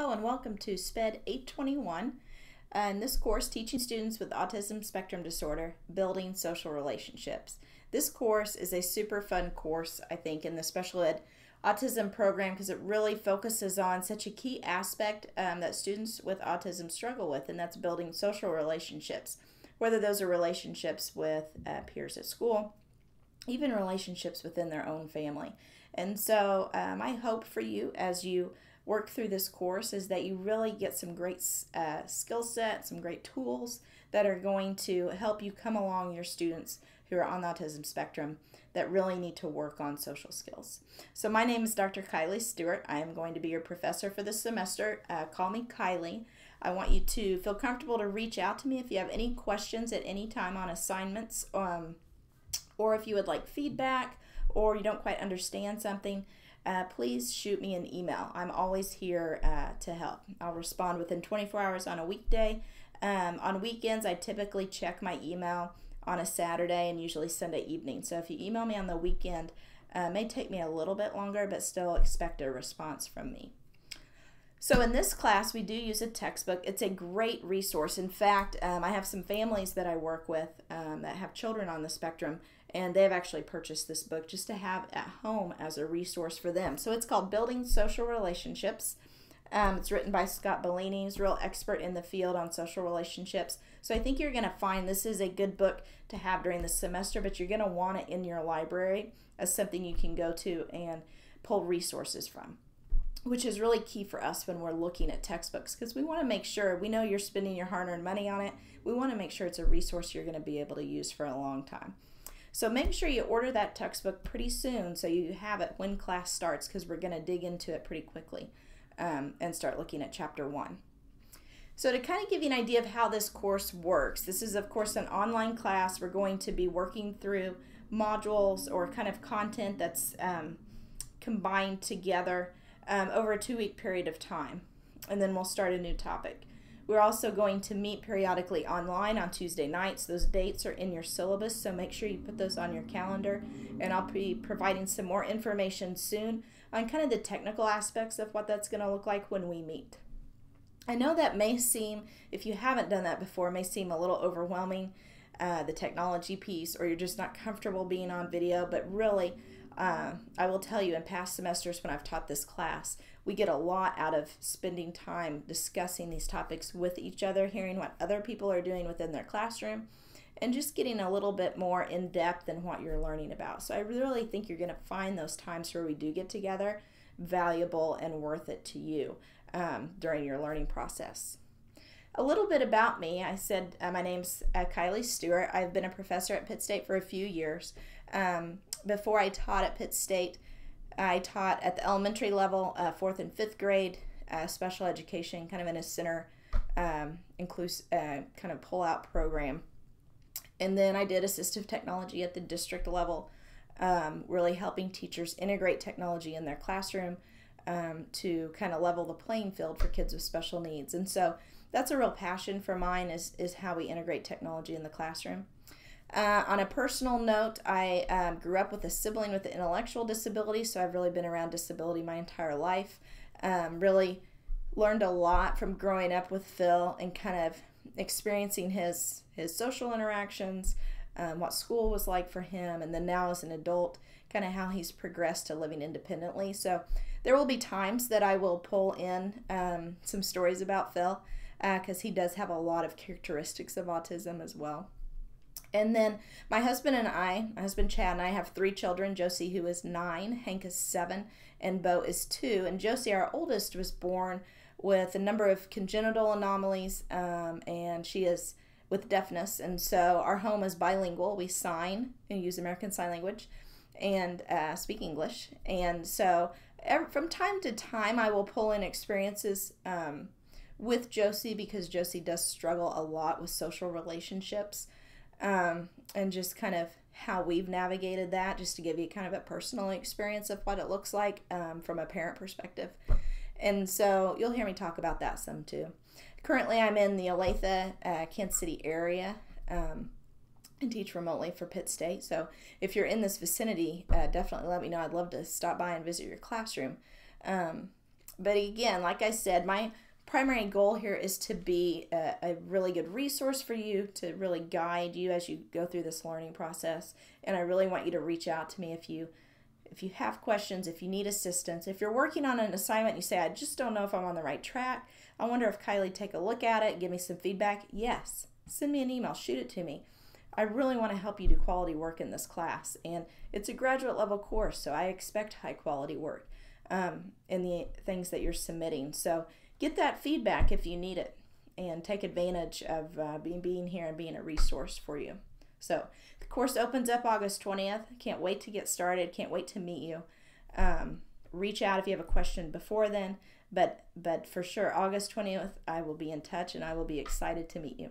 Hello and welcome to SPED 821. In this course, teaching students with autism spectrum disorder, building social relationships. This course is a super fun course, I think, in the special ed autism program because it really focuses on such a key aspect that students with autism struggle with, and that's building social relationships, whether those are relationships with peers at school, even relationships within their own family. And so my hope for you as you work through this course is that you really get some great skill sets, some great tools that are going to help you come along your students who are on the autism spectrum that really need to work on social skills. So my name is Dr. Kylie Stewart. I am going to be your professor for this semester. Call me Kylie. I want you to feel comfortable to reach out to me if you have any questions at any time on assignments, or if you would like feedback or you don't quite understand something. Please shoot me an email. I'm always here to help. I'll respond within 24 hours on a weekday. On weekends, I typically check my email on a Saturday and usually Sunday evening. So if you email me on the weekend, it may take me a little bit longer, but still expect a response from me. So in this class, we do use a textbook. It's a great resource. In fact, I have some families that I work with that have children on the spectrum, and they've actually purchased this book just to have at home as a resource for them. So it's called Building Social Relationships. It's written by Scott Bellini. He's a real expert in the field on social relationships. So I think you're going to find this is a good book to have during the semester, but you're going to want it in your library as something you can go to and pull resources from, which is really key for us when we're looking at textbooks, because we want to make sure, we know you're spending your hard-earned money on it. We want to make sure it's a resource you're going to be able to use for a long time. So make sure you order that textbook pretty soon so you have it when class starts, because we're going to dig into it pretty quickly and start looking at chapter 1. So to kind of give you an idea of how this course works, this is of course an online class. We're going to be working through modules or kind of content that's combined together over a 2-week period of time, and then we'll start a new topic. We're also going to meet periodically online on Tuesday nights. Those dates are in your syllabus, so make sure you put those on your calendar, and I'll be providing some more information soon on kind of the technical aspects of what that's going to look like when we meet. I know that may seem, if you haven't done that before, may seem a little overwhelming, the technology piece, or you're just not comfortable being on video, but really, I will tell you, in past semesters when I've taught this class, we get a lot out of spending time discussing these topics with each other, hearing what other people are doing within their classroom, and just getting a little bit more in depth in what you're learning about. So I really think you're going to find those times where we do get together valuable and worth it to you during your learning process. A little bit about me. I said my name's Kylie Stewart. I've been a professor at Pitt State for a few years. Before I taught at Pitt State, I taught at the elementary level, 4th and 5th grade, special education, kind of in a center, inclusive, kind of pull-out program. And then I did assistive technology at the district level, really helping teachers integrate technology in their classroom to kind of level the playing field for kids with special needs. And so that's a real passion for mine, is how we integrate technology in the classroom. On a personal note, I grew up with a sibling with an intellectual disability, so I've really been around disability my entire life. Really learned a lot from growing up with Phil and kind of experiencing his social interactions, what school was like for him, and then now as an adult, kind of how he's progressed to living independently. So there will be times that I will pull in some stories about Phil, because he does have a lot of characteristics of autism as well. And then my husband Chad and I have 3 children. Josie, who is 9, Hank is 7, and Bo is 2. And Josie, our oldest, was born with a number of congenital anomalies, and she is with deafness. And so our home is bilingual. We sign and use American Sign Language and speak English. And so from time to time, I will pull in experiences with Josie, because Josie does struggle a lot with social relationships. And just kind of how we've navigated that, just to give you kind of a personal experience of what it looks like from a parent perspective. And so you'll hear me talk about that some too. Currently I'm in the Olathe, Kansas City area and teach remotely for Pitt State. So if you're in this vicinity, definitely let me know. I'd love to stop by and visit your classroom. But again, like I said, my primary goal here is to be a really good resource for you, to really guide you as you go through this learning process. And I really want you to reach out to me if you have questions, if you need assistance, if you're working on an assignment and you say, I just don't know if I'm on the right track, I wonder if Kylie take a look at it, give me some feedback. Yes, send me an email, shoot it to me. I really want to help you do quality work in this class, and it's a graduate level course, so I expect high quality work in the things that you're submitting. So get that feedback if you need it, and take advantage of being here and being a resource for you. So the course opens up August 20th. Can't wait to get started. Can't wait to meet you. Reach out if you have a question before then, but for sure August 20th I will be in touch, and I will be excited to meet you.